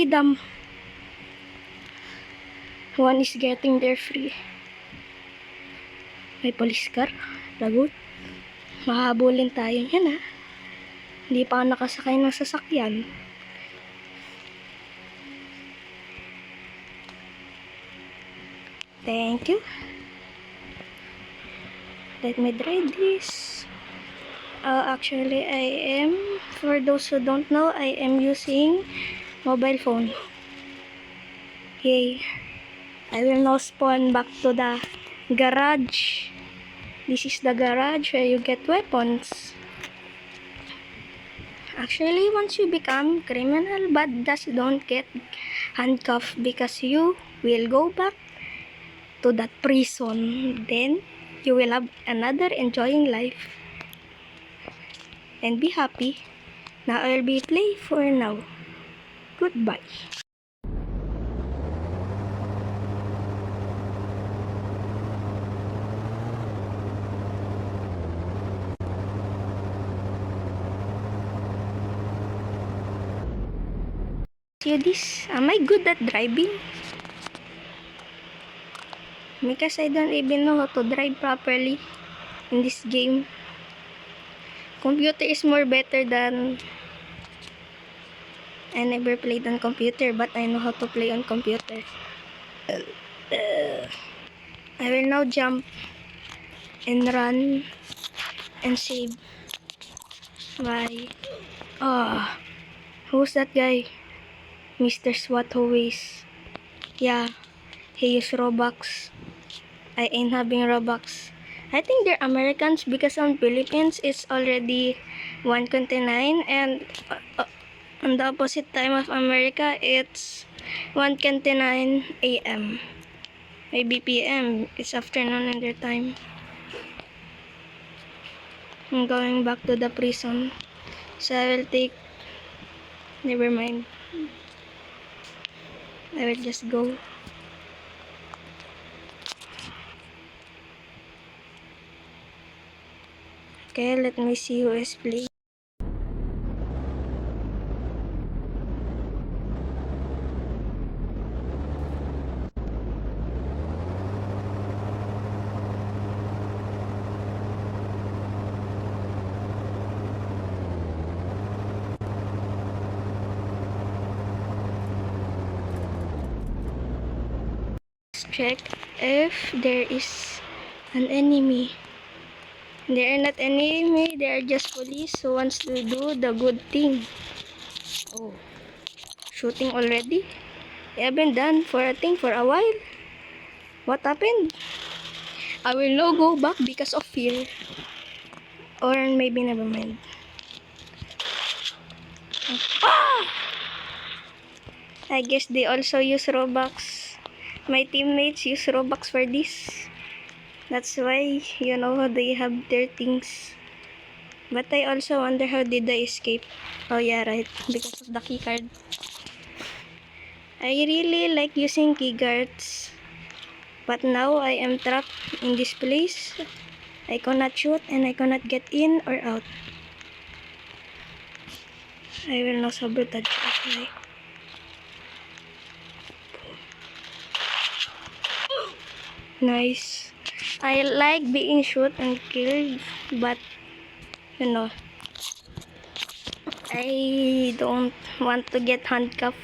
freedom. One is getting there free. May police car. Lagot. Mahabulin tayo yan, ha. Hindi pa ako nakasakay ng sasakyan. Thank you. Let me try this. Actually, for those who don't know, I am using mobile phone. Yay. I will now spawn back to the garage. This is the garage where you get weapons. Actually, once you become criminal, but just don't get handcuffed because you will go back to that prison. Then, you will have another enjoying life. And be happy. Now, I will be play for now. Goodbye. See this? Am I good at driving? Because I don't even know how to drive properly in this game. Computer is more better than... I never played on computer, but I know how to play on computer. I will now jump and run and save. Bye. Who's that guy? Mr. SWAT always. Yeah, he used Robux. I ain't having Robux. I think they're Americans because on Philippines it's already 1:29 and on the opposite time of America it's 1:29 a.m. Maybe p.m. It's afternoon in their time. I'm going back to the prison. So I will take... Never mind. I will just go. Okay, let me see who is playing. Check if there is an enemy. They are not enemy, they are just police who wants to do the good thing. Oh, shooting already? They haven't done for a thing for a while. What happened? I will now go back because of fear. Or maybe never mind. Ah! I guess they also use Robux. My teammates use Robux for this. That's why, you know, they have their things. But I also wonder how did they escape. Oh yeah, right. Because of the keycard. I really like using keyguards. But now I am trapped in this place. I cannot shoot and I cannot get in or out. I will now sabotage. Okay. Nice. I like being shot and killed, but you know, I don't want to get handcuffed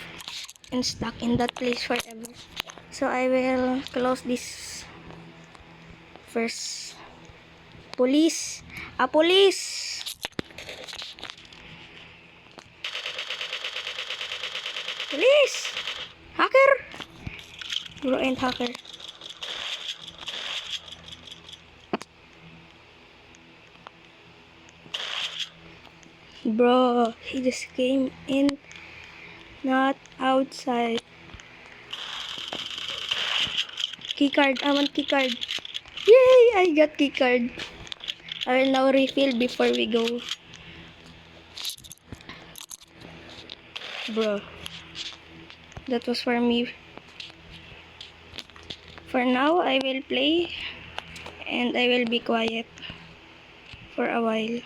and stuck in that place forever. So I will close this first. Police! Police! Police! Hacker! Bro and hacker. Bro, he just came in, not outside. Keycard, I want keycard. Yay, I got keycard. I will now refill before we go. Bro, that was for me. For now, I will play and I will be quiet for a while.